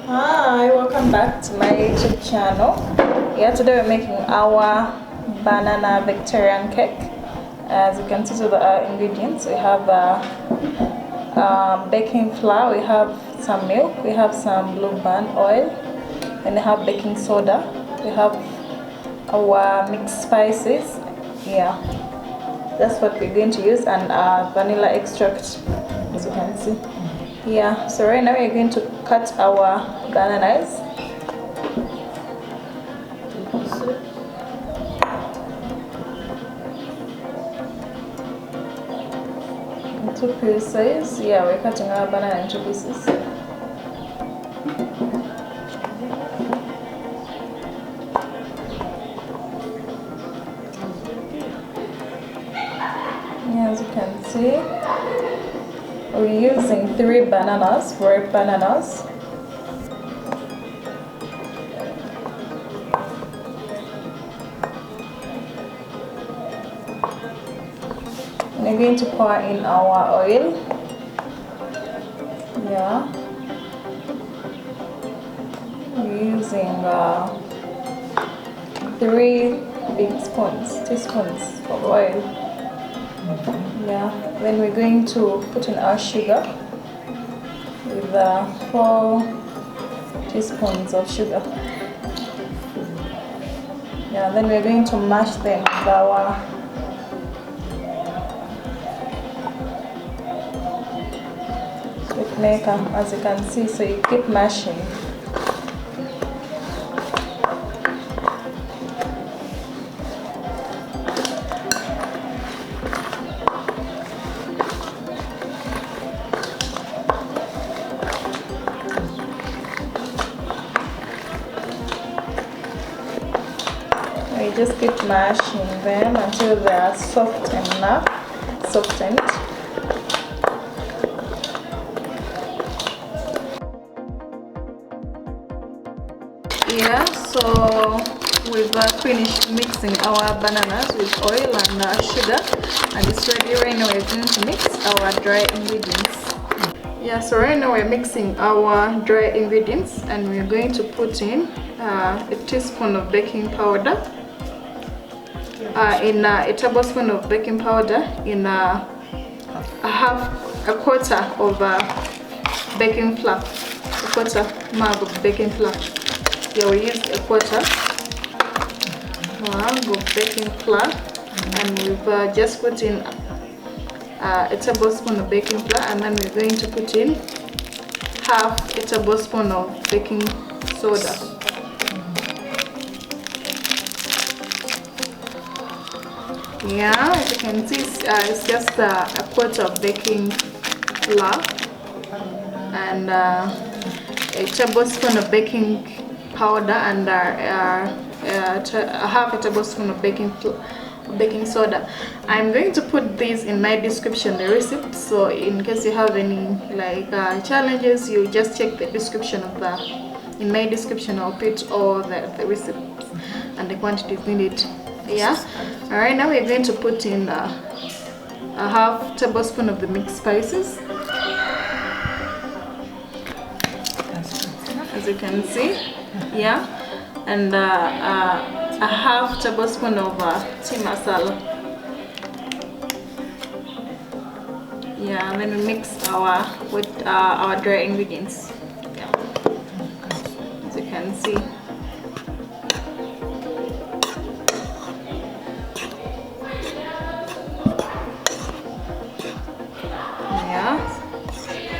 Hi, welcome back to my YouTube channel. Yeah, today we're making our banana Victorian cake. As you can see, to the ingredients, we have baking flour, we have some milk, we have some blue band oil, and we have baking soda. We have our mixed spices. Yeah, that's what we're going to use, and vanilla extract, as you can see. Yeah, so right now we're going to cut our bananas. Two pieces. Yeah, we're cutting our banana into pieces. Yeah, as you can see, we're using 3 bananas, ripe bananas. We're going to pour in our oil. Yeah, we're using 3 teaspoons of oil. Yeah, then we're going to put in our sugar with 4 teaspoons of sugar. Yeah, then we're going to mash them with our sweet maker, as you can see. So you keep mashing. We just keep mashing them until they are softened. Yeah, so we've finished mixing our bananas with oil and sugar, and it's ready. Right now we're going to mix our dry ingredients. Yeah, so right now we're mixing our dry ingredients, and we're going to put in a teaspoon of baking powder, in a tablespoon of baking powder, in a quarter of baking flour, a quarter mug of baking flour. Yeah, we use a quarter mug of baking flour, and we've just put in a tablespoon of baking flour, and then we're going to put in half a tablespoon of baking soda. Yeah, as you can see, it's just a quarter of baking flour and a tablespoon of baking powder, and half a tablespoon of baking soda. I'm going to put these in my description, the recipe, so in case you have any challenges, you just check the description of in my description. I'll put all the recipes and the quantities needed. Yeah, all right, now we're going to put in a half tablespoon of the mixed spices, as you can see. Yeah, and a half tablespoon of tea masala. Yeah, and then we mix with our dry ingredients. Yeah, as you can see. Yeah,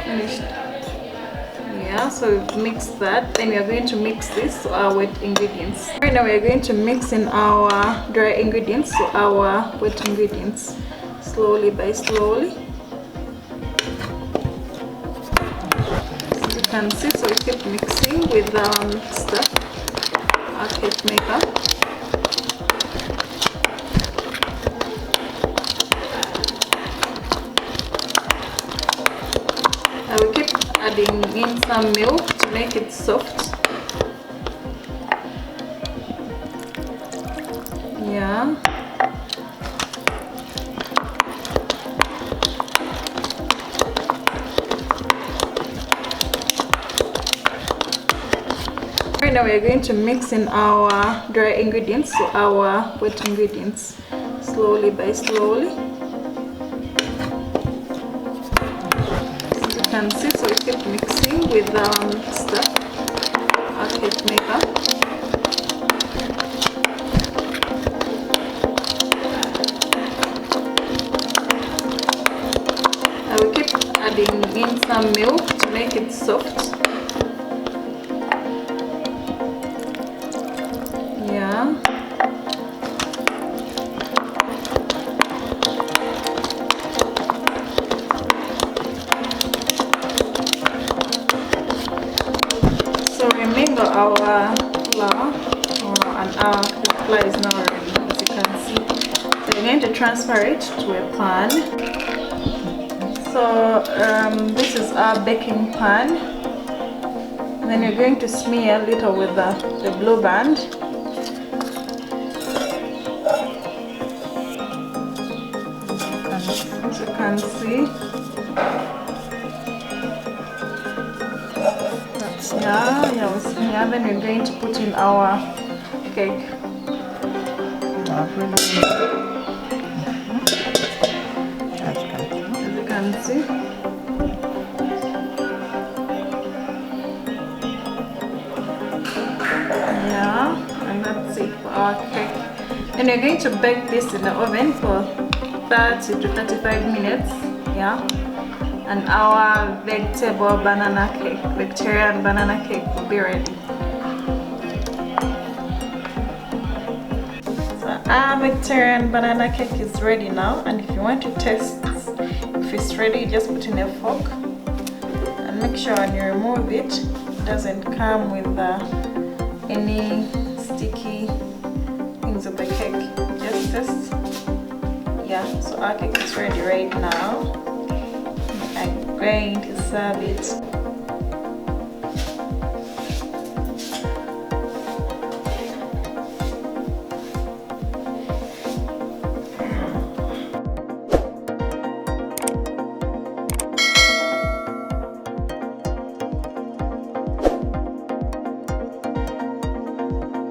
finished. Yeah, so we've mixed that. Then we are going to mix this wet ingredients. Right now we are going to mix in our dry ingredients to our wet ingredients, slowly by slowly. As you can see, so we keep mixing with our cake maker. We keep adding in some milk to make it soft. Yeah. now we're going to mix in our dry ingredients, so our wet ingredients, slowly by slowly. As you can see, so we keep mixing with stuff, our cake maker. I will keep adding in some milk to make it soft. Yeah. So we mingle our flour, and our flour is now ready, as you can see. So we're going to transfer it to a pan. So this is our baking pan. And then you're going to smear a little with the blue band. As you can see. Yeah, we smear. Then we're going to put in our cake. As you can see. And that's it for our cake. And we're going to bake this in the oven for 30 to 35 minutes. And our vegetarian banana cake will be ready. So our vegetarian banana cake is ready now, and if you want to taste if it's ready, you just put in a fork and make sure when you remove it doesn't come with any sticky things of the cake. Just taste. So our cake is ready right now. I'm going to serve it.